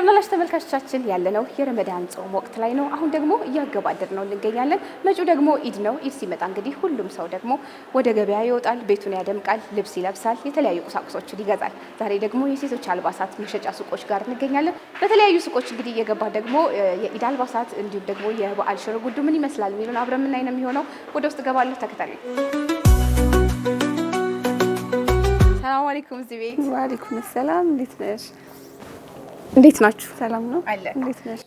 እንደምናላችሁ ተመልካቾቻችን ያለነው የረመዳን ጾም ወቅት ላይ ነው። አሁን ደግሞ እያገባደድ ነው እንገኛለን። መጪው ደግሞ ኢድ ነው። ኢድ ሲመጣ እንግዲህ ሁሉም ሰው ደግሞ ወደ ገበያ ይወጣል፣ ቤቱን ያደምቃል፣ ልብስ ይለብሳል፣ የተለያዩ ቁሳቁሶችን ይገዛል። ዛሬ ደግሞ የሴቶች አልባሳት መሸጫ ሱቆች ጋር እንገኛለን። በተለያዩ ሱቆች እንግዲህ እየገባ ደግሞ የኢድ አልባሳት እንዲሁም ደግሞ የበዓል ሽርጉዱ ምን ይመስላል የሚሉን አብረን የምናይ ነው የሚሆነው። ወደ ውስጥ ገባለሁ፣ ተከታተሉ። ሰላም አለይኩም ዚቤ። ወአለይኩም ሰላም። እንዴት ነሽ? እንዴት ናችሁ? ሰላም ነው። እንዴት ነሽ?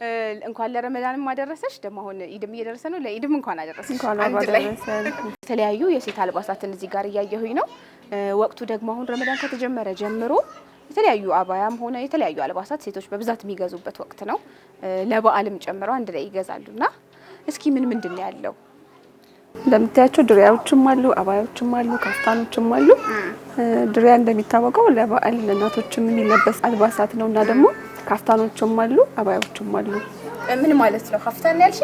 እንኳን ለረመዳንም አደረሰሽ። ደግሞ አሁን ኢድም እየደረሰ ነው። ለኢድም እንኳን አደረሰሽ። እንኳን አደረሰን። የተለያዩ የሴት አልባሳትን እዚህ ጋር እያየሁኝ ነው። ወቅቱ ደግሞ አሁን ረመዳን ከተጀመረ ጀምሮ የተለያዩ አባያም ሆነ የተለያዩ አልባሳት ሴቶች በብዛት የሚገዙበት ወቅት ነው። ለበዓልም ጨምረው አንድ ላይ ይገዛሉና እስኪ ምንድን ነው ያለው? እንደምታያቸው ድሪያዎችም አሉ፣ አባያዎችም አሉ፣ ካፍታኖችም አሉ። ድሪያ እንደሚታወቀው ለበዓል ለእናቶችም የሚለበስ አልባሳት ነው እና ደግሞ ካፍታኖችም አሉ፣ አባያዎችም አሉ። ምን ማለት ነው ካፍታን ያልሽ?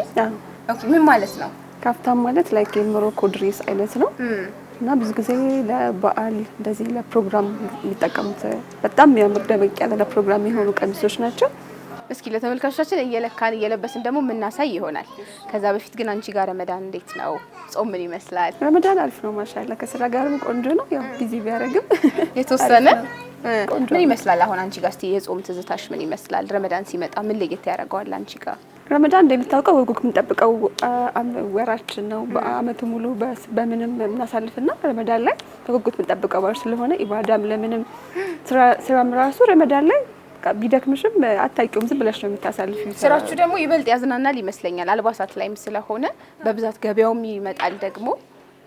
ኦኬ፣ ምን ማለት ነው? ካፍታን ማለት ላይክ የሞሮኮ ድሬስ አይነት ነው እና ብዙ ጊዜ ለበዓል እንደዚህ ለፕሮግራም የሚጠቀሙት በጣም የሚያምር ደመቅ ያለ ለፕሮግራም የሆኑ ቀሚሶች ናቸው። እስኪ ለተመልካቾቻችን እየለካን እየለበስን ደግሞ የምናሳይ ይሆናል። ከዛ በፊት ግን አንቺ ጋር ረመዳን እንዴት ነው? ጾም ምን ይመስላል? ረመዳን አሪፍ ነው ማሻአላ። ከስራ ጋርም ቆንጆ ነው። ያው ቢዚ ቢያደርግም የተወሰነ ምን ይመስላል? አሁን አንቺ ጋር እስቲ የጾም ትዝታሽ ምን ይመስላል? ረመዳን ሲመጣ ምን ለየት ያደርገዋል አንቺ ጋር? ረመዳን እንደሚታወቀው ወጉ የምንጠብቀው ወራችን ነው። በአመቱ ሙሉ በምንም እናሳልፍና ረመዳን ላይ በጉጉት የምንጠብቀው ወር ስለሆነ ኢባዳም ለምንም ስራም ራሱ ረመዳን ላይ ቢደክምሽም አታውቂውም፣ ዝም ብለሽ ነው የምታሳልፊው። ስራችሁ ደግሞ ይበልጥ ያዝናናል ይመስለኛል። አልባሳት ላይም ስለሆነ በብዛት ገበያውም ይመጣል ደግሞ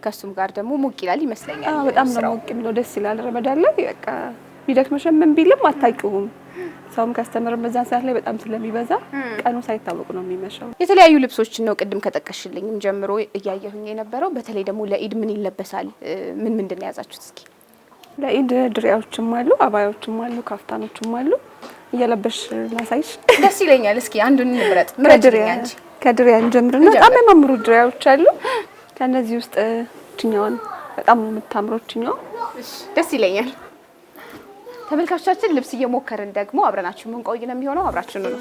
ከሱም ጋር ደግሞ ሞቅ ይላል ይመስለኛል። በጣም ነው ሞቅ የሚለው፣ ደስ ይላል። ረመዳን ላይ በቃ ቢደክምሽም ምን ቢልም አታውቂውም። ሰውም ከስተመር በዛን ሰዓት ላይ በጣም ስለሚበዛ ቀኑ ሳይታወቅ ነው የሚመሸው። የተለያዩ ልብሶችን ነው ቅድም ከጠቀሽልኝም ጀምሮ እያየሁኝ የነበረው። በተለይ ደግሞ ለኢድ ምን ይለበሳል? ምንድን ነው የያዛችሁት? እስኪ ለኢድ ድሪያዎችም አሉ፣ አባያዎችም አሉ፣ ካፍታኖችም አሉ። እየለበሽ ላሳይሽ? ደስ ይለኛል። እስኪ አንዱን እንምረጥ። ምረጥልኝ አንቺ። ከድሪያ እንጀምርና በጣም የሚያምሩ ድሪያዎች አሉ። ከነዚህ ውስጥ እችኛዋን በጣም ነው የምታምረው። እችኛዋ ደስ ይለኛል። ተመልካቾቻችን ልብስ እየሞከርን ደግሞ አብረናችሁ ምን ቆይ ነው የሚሆነው። አብራችሁ ነው።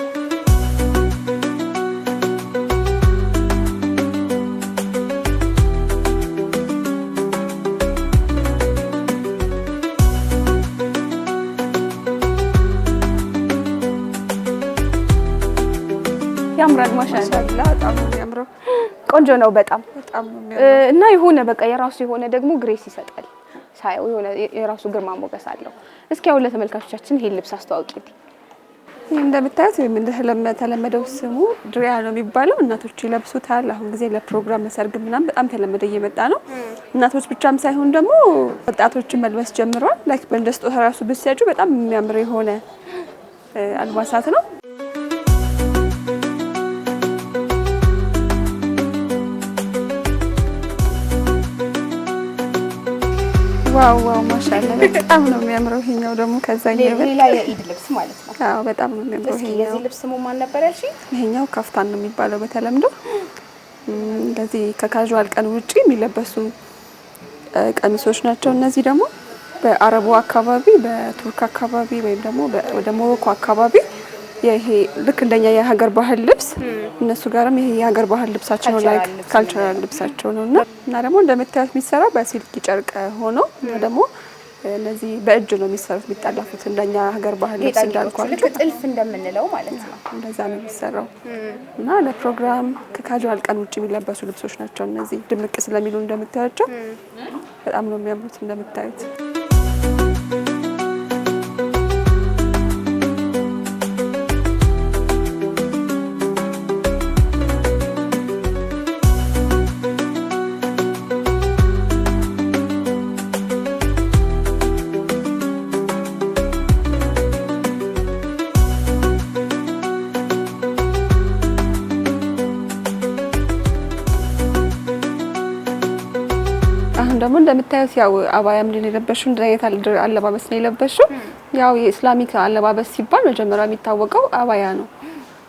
ያምራል ማሻአላ። በጣም ነው የሚያምረው። ቆንጆ ነው በጣም ነው የሚያምረው እና የሆነ በቃ የራሱ የሆነ ደግሞ ግሬስ ይሰጣል። ሳይው የሆነ የራሱ ግርማ ሞገስ አለው። እስኪ አሁን ለተመልካቾቻችን ይሄን ልብስ አስተዋውቂልኝ። እንደምታዩት ወይም እንደተለመደው ስሙ ድሪያ ነው የሚባለው። እናቶች ይለብሱታል። አሁን ጊዜ ለፕሮግራም ለሰርግ ምናምን በጣም ተለመደ እየመጣ ነው። እናቶች ብቻም ሳይሆን ደግሞ ወጣቶችን መልበስ ጀምረዋል። ላይክ በእንደስጦታ ራሱ ብትሰጁ በጣም የሚያምር የሆነ አልባሳት ነው። ዋው ማሻአላ በጣም ነው የሚያምረው። ይሄኛው ደግሞ ከዛኛው ሌላ የኢድ ልብስ ማለት ነው። አዎ በጣም ነው የሚያምረው። ይሄኛው የዚህ ልብስ ስሙ ማን ነበር ያልሽኝ? ይሄኛው ካፍታን ነው የሚባለው በተለምዶ። እንደዚህ ከካዥዋል ቀን ውጪ የሚለበሱ ቀሚሶች ናቸው። እነዚህ ደግሞ በአረቡ አካባቢ፣ በቱርክ አካባቢ ወይም ደግሞ ወደ ሞሮኮ አካባቢ ይሄ ልክ እንደኛ የሀገር ባህል ልብስ እነሱ ጋርም ይሄ የሀገር ባህል ልብሳቸው ነው፣ ላይክ ካልቸራል ልብሳቸው ነውና ደግሞ እንደምታዩት የሚሰራው በሲልክ ጨርቅ ሆኖ እና ደግሞ እነዚህ በእጅ ነው የሚሰሩት የሚጣላፉት እንደኛ ሀገር ባህል ልብስ እንዳልኳችሁ ልክ ጥልፍ እንደምንለው ማለት ነው። እንደዛ ነው የሚሰራው እና ለፕሮግራም ከካዥዋል ቀን ውጪ የሚለበሱ ልብሶች ናቸው እነዚህ። ድምቅ ስለሚሉ እንደምታያቸው በጣም ነው የሚያምሩት እንደምታዩት። አሁን ደግሞ እንደምታዩት ያው አባያም ነው የለበሽው፣ እንደ አይነት አለባበስ ነው የለበሽው። ያው የኢስላሚክ አለባበስ ሲባል መጀመሪያ የሚታወቀው አባያ ነው።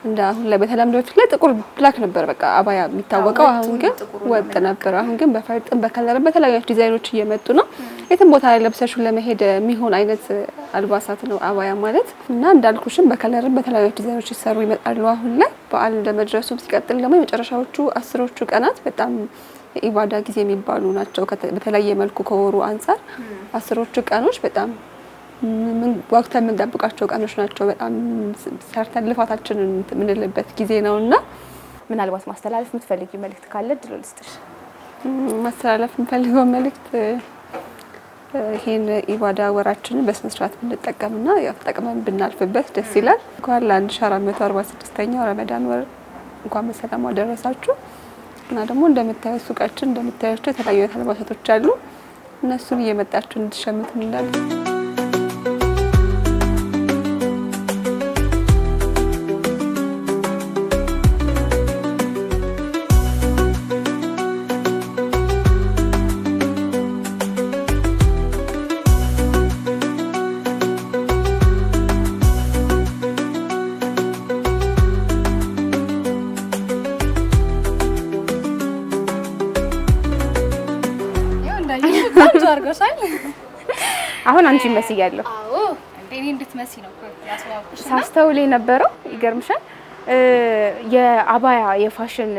እንደ አሁን ላይ በተለምዶ ላይ ጥቁር ብላክ ነበር በቃ አባያ የሚታወቀው። አሁን ግን ወጥ ነበር። አሁን ግን በፈርጥም በከለር በተለያዩ ዲዛይኖች እየመጡ ነው። የትም ቦታ ላይ ለብሰሽው ለመሄድ የሚሆን አይነት አልባሳት ነው አባያ ማለት እና እንዳልኩሽም በከለርም በተለያዩ ዲዛይኖች ይሰሩ ይመጣሉ። አሁን ላይ በዓል እንደመድረሱ ሲቀጥል ደግሞ የመጨረሻዎቹ 10ዎቹ ቀናት በጣም የኢባዳ ጊዜ የሚባሉ ናቸው። በተለያየ መልኩ ከወሩ አንፃር 10ዎቹ ቀኖች በጣም ወቅት የምንጠብቃቸው ቀኖች ናቸው። በጣም ሰርተን ልፋታችንን የምንልበት ጊዜ ነውና ምናልባት ማስተላለፍ የምትፈልጊው መልእክት ካለ ድል ልስጥሽ። ማስተላለፍ የምፈልገው መልእክት ይሄን ኢባዳ ወራችንን በስነ ስርዓት ብንጠቀምና ያው ተጠቅመን ብናልፍበት ደስ ይላል። እንኳን ለ1446ኛው ረመዳን ወር እንኳን በሰላም አደረሳችሁ እና ደግሞ እንደምታዩት ሱቃችን እንደምታዩት የተለያዩ አልባሳቶች አሉ። እነሱን እየመጣችሁ እንድትሸምቱ እንላለን። አሁን አንቺ መስያለሁ። አዎ እንዴ እንድትመሲ ነው ያስዋብኩሽ። ሳስተውል የነበረው ይገርምሻል የአባያ የፋሽን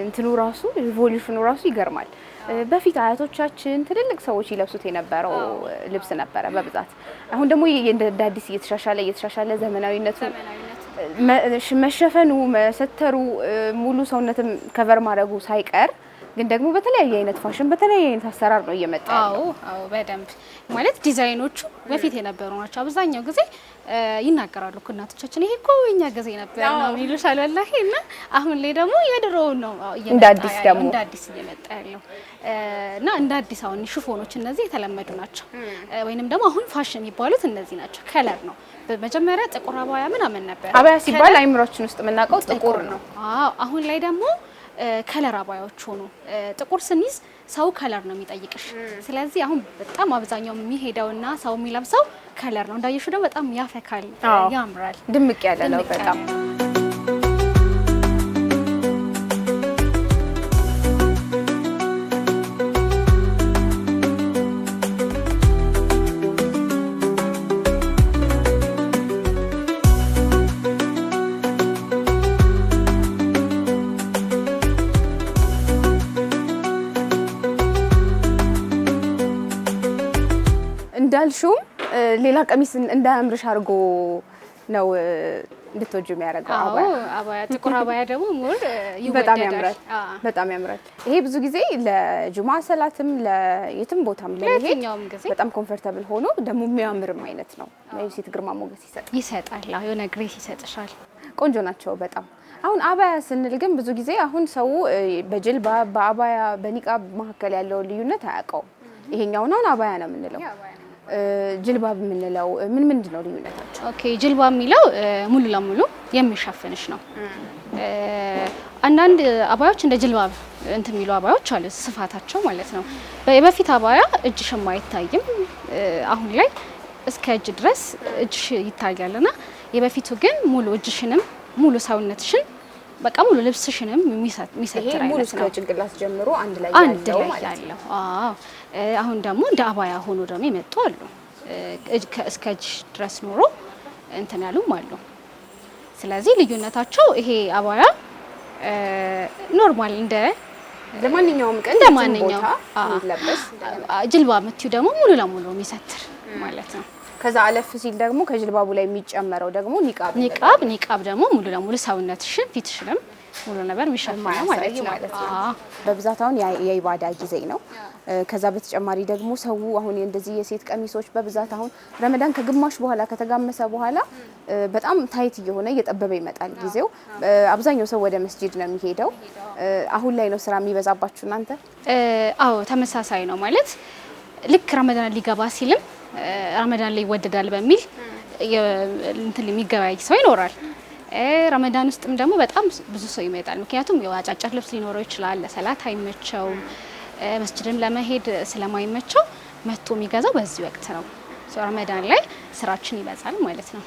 እንትኑ ራሱ ኢቮሉሽኑ ራሱ ይገርማል። በፊት አያቶቻችን ትልልቅ ሰዎች ይለብሱት የነበረው ልብስ ነበረ በብዛት። አሁን ደግሞ እንደ አዲስ እየተሻሻለ ዘመናዊነቱ መሸፈኑ መሰተሩ ሙሉ ሰውነትም ከቨር ማድረጉ ሳይቀር ግን ደግሞ በተለያየ አይነት ፋሽን በተለያየ አይነት አሰራር ነው እየመጣ ያለው። አዎ በደንብ ማለት ዲዛይኖቹ በፊት የነበሩ ናቸው። አብዛኛው ጊዜ ይናገራሉ እናቶቻችን ይሄ እኮ እኛ ጊዜ ነበር ነው ይሉሻል ወላሂ። እና አሁን ላይ ደግሞ የድሮው ነው እንደ አዲስ ደግሞ እንደ አዲስ እየመጣ ያለው እና እንደ አዲስ አሁን ሽፎኖች እነዚህ የተለመዱ ናቸው። ወይንም ደግሞ አሁን ፋሽን የሚባሉት እነዚህ ናቸው። ከለር ነው በመጀመሪያ ጥቁር አባያ ምናምን ነበር። አባያ ሲባል አይምሮችን ውስጥ የምናውቀው ጥቁር ነው። አዎ አሁን ላይ ደግሞ ከለር አባያዎች ሆኑ። ጥቁር ስንይዝ ሰው ከለር ነው የሚጠይቅሽ። ስለዚህ አሁን በጣም አብዛኛው የሚሄደውና ሰው የሚለብሰው ከለር ነው። እንዳየሽው ደግሞ በጣም ያፈካል፣ ያምራል፣ ድምቅ ያለ ነው በጣም። እንዳልሽውም ሌላ ቀሚስ እንዳያምርሽ አድርጎ ነው እንድትወጁ የሚያደርገው። አባያ ጥቁር አባያ ደግሞ ሙሉ በጣም ያምራል፣ በጣም ያምራል። ይሄ ብዙ ጊዜ ለጁማ ሰላትም ለየትም ቦታም ለመሄድ በጣም ኮምፎርታብል ሆኖ ደግሞ የሚያምርም አይነት ነው። የሴት ግርማ ሞገስ ይሰጣል። የሆነ ግሬስ ይሰጥሻል። ቆንጆ ናቸው በጣም። አሁን አባያ ስንል ግን ብዙ ጊዜ አሁን ሰው በጅልባ በአባያ በኒቃብ መካከል ያለውን ልዩነት አያውቀውም። ይሄኛውን አሁን አባያ ነው የምንለው። ጅልባብ የምንለው ምንድን ነው ልዩነታቸው? ኦኬ ጅልባብ የሚለው ሙሉ ለሙሉ የሚሸፍንሽ ነው። አንዳንድ አባያዎች እንደ ጅልባብ እንትን የሚሉ አባያዎች አሉ፣ ስፋታቸው ማለት ነው። በፊት አባያ እጅሽም አይታይም። አሁን ላይ እስከ እጅ ድረስ እጅሽ ይታያልና የበፊቱ ግን ሙሉ እጅሽንም ሙሉ ሰውነትሽን በቃ ሙሉ ልብስሽንም የሚሰጥር አይነት ነው። ሙሉ እስከ ጭንቅላት ጀምሮ አንድ ላይ ያለው ማለት ነው። አዎ አሁን ደግሞ እንደ አባያ ሆኖ ደግሞ ይመጡ አሉ። እስከ እጅ ድረስ ኖሮ እንትን ያሉም አሉ። ስለዚህ ልዩነታቸው ይሄ አባያ ኖርማል እንደ ለማንኛውም ቀን ለማንኛውም ይለበስ። ጅልባ የምትይው ደግሞ ሙሉ ለሙሉ የሚሰጥር ማለት ነው። ከዛ አለፍ ሲል ደግሞ ከጅልባቡ ላይ የሚጨመረው ደግሞ ኒቃብ ደግሞ ሙሉ ለሙሉ ሰውነትሽን ፊትሽንም ሙሉ ነገር የሚሸፍን ማለት ነው። በብዛት አሁን የኢባዳ ጊዜ ነው። ከዛ በተጨማሪ ደግሞ ሰው አሁን እንደዚህ የሴት ቀሚሶች በብዛት አሁን ረመዳን ከግማሽ በኋላ ከተጋመሰ በኋላ በጣም ታይት እየሆነ እየጠበበ ይመጣል ጊዜው። አብዛኛው ሰው ወደ መስጂድ ነው የሚሄደው። አሁን ላይ ነው ስራ የሚበዛባችሁ እናንተ? አዎ ተመሳሳይ ነው ማለት ልክ ረመዳን ሊገባ ሲልም ረመዳን ላይ ይወደዳል በሚል እንትን የሚገበያይ ሰው ይኖራል። ረመዳን ውስጥም ደግሞ በጣም ብዙ ሰው ይመጣል። ምክንያቱም ያው አጫጭር ልብስ ሊኖረው ይችላል፣ ለሰላት አይመቸው፣ መስጂድም ለመሄድ ስለማይመቸው መጥቶ የሚገዛው በዚህ ወቅት ነው። ረመዳን ላይ ስራችን ይበዛል ማለት ነው።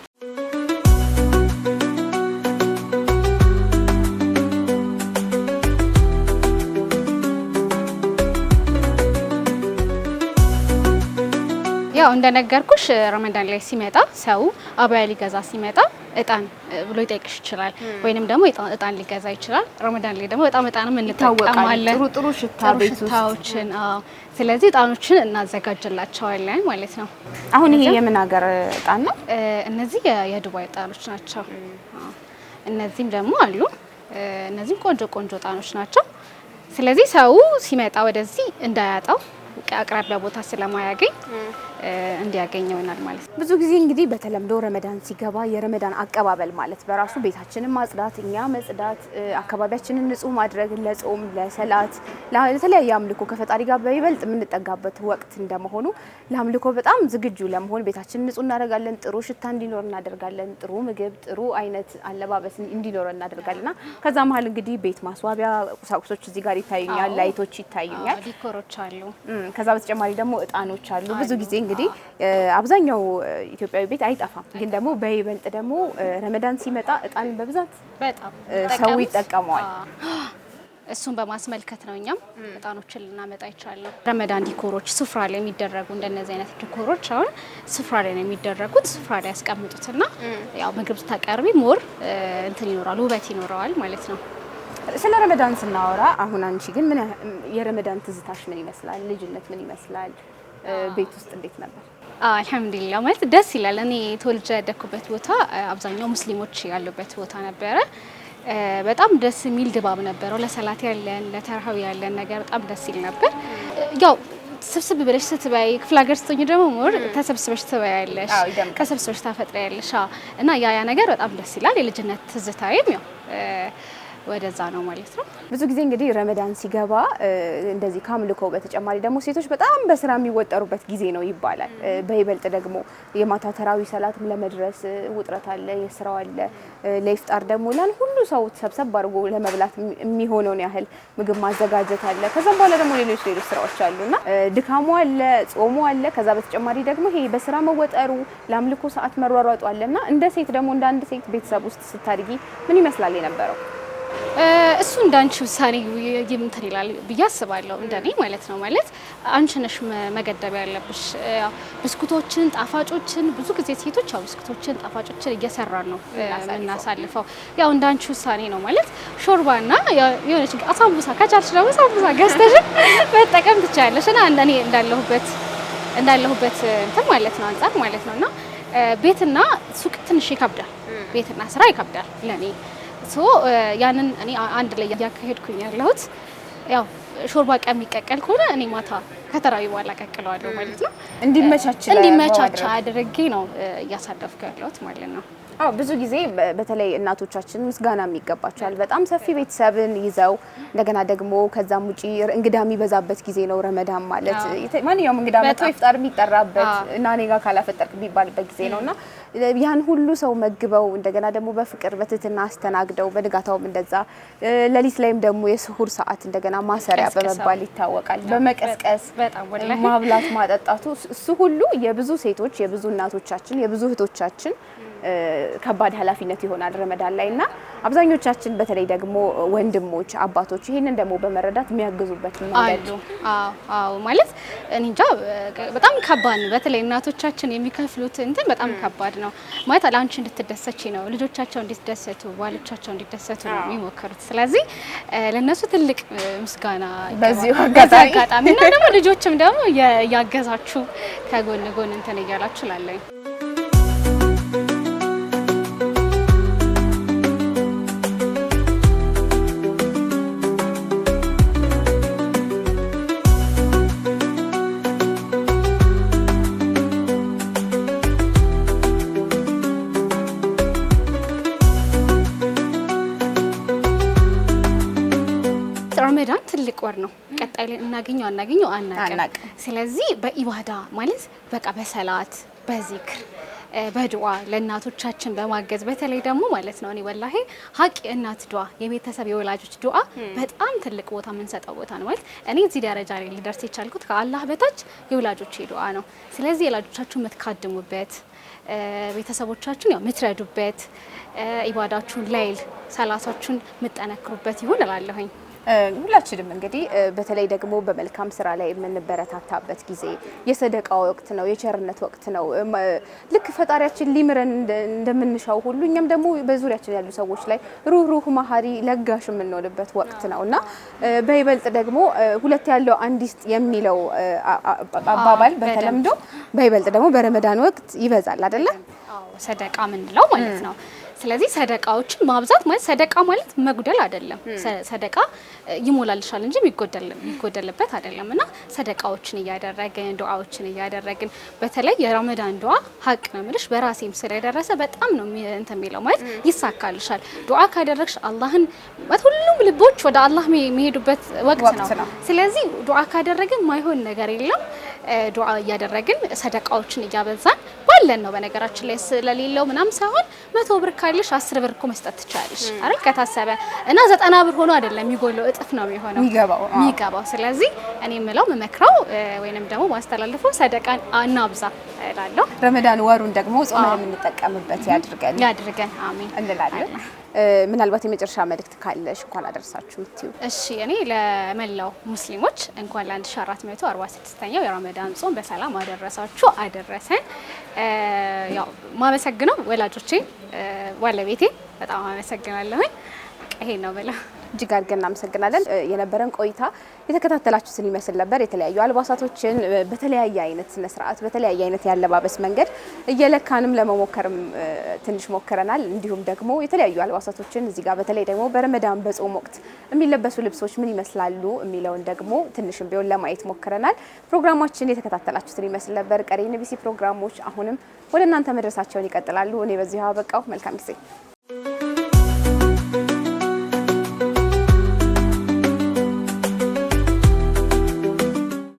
ያው እንደነገርኩሽ ረመዳን ላይ ሲመጣ ሰው አባያ ሊገዛ ሲመጣ እጣን ብሎ ይጠይቅሽ ይችላል፣ ወይንም ደግሞ እጣን ሊገዛ ይችላል። ረመዳን ላይ ደግሞ በጣም እጣንም እንጠቀማለን፣ ጥሩ ሽታ ቤት ውስጥ ሽታዎችን። ስለዚህ እጣኖችን እናዘጋጅላቸዋለን ማለት ነው። አሁን ይሄ የምን ሀገር እጣን ነው? እነዚህ የዱባይ እጣኖች ናቸው። እነዚህም ደግሞ አሉ። እነዚህም ቆንጆ እጣኖች ናቸው። ስለዚህ ሰው ሲመጣ ወደዚህ እንዳያጣው አቅራቢያ ቦታ ስለማያገኝ እንዲያገኘው ይሆናል ማለት ነው። ብዙ ጊዜ እንግዲህ በተለምዶ ረመዳን ሲገባ የረመዳን አቀባበል ማለት በራሱ ቤታችንን ማጽዳት፣ እኛ መጽዳት፣ አካባቢያችንን ንጹህ ማድረግ ለጾም፣ ለሰላት፣ ለተለያየ አምልኮ ከፈጣሪ ጋር በይበልጥ የምንጠጋበት ወቅት እንደመሆኑ ለአምልኮ በጣም ዝግጁ ለመሆን ቤታችንን ንጹህ እናደርጋለን፣ ጥሩ ሽታ እንዲኖር እናደርጋለን፣ ጥሩ ምግብ፣ ጥሩ አይነት አለባበስ እንዲኖር እናደርጋለንና ከዛ መሀል እንግዲህ ቤት ማስዋቢያ ቁሳቁሶች እዚህ ጋር ይታዩኛል፣ ላይቶች ይታዩኛል፣ ዲኮሮች አሉ። ከዛ በተጨማሪ ደግሞ እጣኖች አሉ። ብዙ ጊዜ እንግዲህ አብዛኛው ኢትዮጵያዊ ቤት አይጠፋም፣ ግን ደግሞ በይበልጥ ደግሞ ረመዳን ሲመጣ እጣን በብዛት በጣም ሰው ይጠቀመዋል። እሱን በማስመልከት ነው እኛም እጣኖችን ልናመጣ ይቻላል። ረመዳን ዲኮሮች ስፍራ ላይ የሚደረጉ እንደነዚህ አይነት ዲኮሮች አሁን ስፍራ ላይ ነው የሚደረጉት። ስፍራ ላይ ያስቀምጡትና ያው ምግብ ስታቀርቢ ሞር እንትን ይኖራል፣ ውበት ይኖረዋል ማለት ነው። ስለ ረመዳን ስናወራ አሁን አንቺ ግን ምን የረመዳን ትዝታሽ ምን ይመስላል? ልጅነት ምን ይመስላል? ቤት ውስጥ እንዴት ነበር? አልሐምዱሊላህ ማለት ደስ ይላል። እኔ ተወልጄ ያደኩበት ቦታ አብዛኛው ሙስሊሞች ያሉበት ቦታ ነበረ። በጣም ደስ የሚል ድባብ ነበረው። ለሰላት ያለን ለተራዊ ያለን ነገር በጣም ደስ ይል ነበር። ያው ስብስብ ብለሽ ስትበይ ክፍለ ሀገር ስትሆኚ ደግሞ ሞር ተሰብስበሽ ትበያለሽ፣ ተሰብስበሽ ታፈጥሪያለሽ እና ያ ነገር በጣም ደስ ይላል። የልጅነት ትዝታዬም ያው ወደዛ ነው ማለት ነው። ብዙ ጊዜ እንግዲህ ረመዳን ሲገባ እንደዚህ ካምልኮ በተጨማሪ ደግሞ ሴቶች በጣም በስራ የሚወጠሩበት ጊዜ ነው ይባላል። በይበልጥ ደግሞ የማታ ተራዊ ሰላትም ለመድረስ ውጥረት አለ፣ የስራው አለ። ለኢፍጣር ደግሞ ያን ሁሉ ሰው ሰብሰብ አድርጎ ለመብላት የሚሆነውን ያህል ምግብ ማዘጋጀት አለ። ከዛም በኋላ ደግሞ ሌሎች ስራዎች አሉና ድካሙ አለ፣ ጾሙ አለ። ከዛ በተጨማሪ ደግሞ ይሄ በስራ መወጠሩ ለአምልኮ ሰዓት መሯሯጡ አለና እንደ ሴት ደግሞ እንደ አንድ ሴት ቤተሰብ ውስጥ ስታድጊ ምን ይመስላል የነበረው? እሱ እንዳንቺ ውሳኔ ይምንትን ይላል ብዬ አስባለሁ። እንደኔ ማለት ነው። ማለት አንቺ ነሽ መገደብ ያለብሽ። ብስኩቶችን፣ ጣፋጮችን ብዙ ጊዜ ሴቶች ያው ብስኩቶችን፣ ጣፋጮችን እየሰራን ነው የምናሳልፈው። ያው እንዳንቺ ውሳኔ ነው ማለት ሾርባና የሆነች አሳምቡሳ ከቻልሽ ደግሞ አሳምቡሳ ገዝተሽ መጠቀም ትችያለሽ። እና እኔ እንዳለሁበት እንትን ማለት ነው አንጻር ማለት ነውና ቤትና ሱቅ ትንሽ ይከብዳል። ቤትና ስራ ይከብዳል ለኔ ያንን እኔ አንድ ላይ ያካሄድኩኝ ያለሁት ያው ሾርባ የሚቀቀል ከሆነ እኔ ማታ ከተራዊ በኋላ ቀቅለዋለሁ ማለት ነው። እንዲመቻች አድርጌ ነው እያሳለፍኩ ያለሁት ማለት ነው። አዎ ብዙ ጊዜ በተለይ እናቶቻችን ምስጋና የሚገባቸዋል። በጣም ሰፊ ቤተሰብን ይዘው እንደገና ደግሞ ከዛም ውጪ እንግዳ የሚበዛበት ጊዜ ነው ረመዳን ማለት። ማንኛውም እንግዳ መጥቶ ኢፍጣር የሚጠራበት እና እኔ ጋር ካላፈጠርክ የሚባልበት ጊዜ ነውና ያን ሁሉ ሰው መግበው እንደገና ደግሞ በፍቅር በትህትና አስተናግደው በንጋታውም እንደዛ ሌሊት ላይም ደግሞ የስሁር ሰዓት እንደገና ማሰሪያ በመባል ይታወቃል። በመቀስቀስ ማብላት ማጠጣቱ እሱ ሁሉ የብዙ ሴቶች የብዙ እናቶቻችን የብዙ እህቶቻችን ከባድ ኃላፊነት ይሆናል ረመዳን ላይና አብዛኞቻችን በተለይ ደግሞ ወንድሞች አባቶች ይሄንን ደግሞ በመረዳት የሚያግዙበት መንገድ አዎ ማለት እንጃ በጣም ከባድ ነው። በተለይ እናቶቻችን የሚከፍሉት እንትን በጣም ከባድ ነው ማለት ለአንቺ እንድትደሰቺ ነው፣ ልጆቻቸው እንዲደሰቱ ባሎቻቸው እንዲደሰቱ ነው የሚሞክሩት። ስለዚህ ለነሱ ትልቅ ምስጋና በዚሁ አጋጣሚ እና ደግሞ ልጆችም ደግሞ ያገዛችሁ ከጎን ጎን እንትን እያላችሁ ላለኝ ረመዳን ትልቅ ወር ነው። ቀጣይ ላይ እናገኘው አናውቅም። ስለዚህ በኢባዳ ማለት በቃ በሰላት በዚክር በዱዓ ለእናቶቻችን በማገዝ በተለይ ደግሞ ማለት ነው እኔ ወላሂ ሀቅ እናት ዱዓ የቤተሰብ የወላጆች ዱዓ በጣም ትልቅ ቦታ የምንሰጠው ቦታ ነው። ማለት እኔ እዚህ ደረጃ ላይ ልደርስ የቻልኩት ከአላህ በታች የወላጆች ዱዓ ነው። ስለዚህ የወላጆቻችሁን የምትካድሙበት ቤተሰቦቻችሁን ያው የምትረዱበት ኢባዳችሁን ላይል ሰላሳችሁን የምትጠነክሩበት ይሁን እላለሁኝ። ሁላችንም እንግዲህ በተለይ ደግሞ በመልካም ስራ ላይ የምንበረታታበት ጊዜ የሰደቃ ወቅት ነው፣ የቸርነት ወቅት ነው። ልክ ፈጣሪያችን ሊምረን እንደምንሻው ሁሉ እኛም ደግሞ በዙሪያችን ያሉ ሰዎች ላይ ሩህሩህ፣ መሀሪ፣ ለጋሽ የምንሆንበት ወቅት ነውና በይበልጥ ደግሞ ሁለት ያለው አንድ ይስጥ የሚለው አባባል በተለምዶ በይበልጥ ደግሞ በረመዳን ወቅት ይበዛል አይደለ? አዎ ሰደቃ ምንለው ማለት ነው። ስለዚህ ሰደቃዎችን ማብዛት ማለት ሰደቃ ማለት መጉደል አይደለም። ሰደቃ ይሞላልሻል እንጂ የሚጎደልበት አይደለም። እና ሰደቃዎችን እያደረግን ዱዓዎችን እያደረግን በተለይ የረመዳን ዱዓ ሀቅ ነው የምልሽ በራሴም ስለደረሰ በጣም ነው እንትን የሚለው ማለት ይሳካልሻል። ዱዓ ካደረግሽ አላህን ሁሉም ልቦች ወደ አላህ የሚሄዱበት ወቅት ነው። ስለዚህ ዱዓ ካደረግን ማይሆን ነገር የለም። ዱዓ እያደረግን ሰደቃዎችን እያበዛን ባለን ነው። በነገራችን ላይ ስለሌለው ምናምን ሳይሆን 100 ብር ካለሽ 10 ብር እኮ መስጠት ትችላለሽ አይደል? ከታሰበ እና 90 ብር ሆኖ አይደለም የሚጎለው እጥፍ ነው የሚገባው። ስለዚህ እኔ የምለው መመክረው ወይንም ደግሞ ማስተላለፈው ሰደቃን እናብዛ እላለሁ። ረመዳን ወሩን ደግሞ ጾመን የምንጠቀምበት ያድርገን አሜን እንላለን። ምናልባት የመጨረሻ መልእክት ካለሽ እንኳን አደረሳችሁ የምትዩ? እሺ እኔ ለመላው ሙስሊሞች እንኳን ለ1446ኛው የረመዳን ጾም በሰላም አደረሳችሁ አደረሰን። ያው ማመሰግነው ወላጆቼ፣ ባለቤቴ በጣም አመሰግናለሁኝ። ይሄን ነው ብላ እጅግ አድርገን እናመሰግናለን። የነበረን ቆይታ የተከታተላችሁትን ይመስል ነበር። የተለያዩ አልባሳቶችን በተለያየ አይነት ስነ ስርዓት በተለያየ አይነት ያለባበስ መንገድ እየለካንም ለመሞከርም ትንሽ ሞክረናል። እንዲሁም ደግሞ የተለያዩ አልባሳቶችን እዚህ ጋር በተለይ ደግሞ በረመዳን በጾም ወቅት የሚለበሱ ልብሶች ምን ይመስላሉ የሚለውን ደግሞ ትንሽም ቢሆን ለማየት ሞክረናል። ፕሮግራማችን የተከታተላችሁትን ይመስል ነበር። ቀሪ NBC ፕሮግራሞች አሁንም ወደ እናንተ መድረሳቸውን ይቀጥላሉ። እኔ በዚሁ አበቃው። መልካም ጊዜ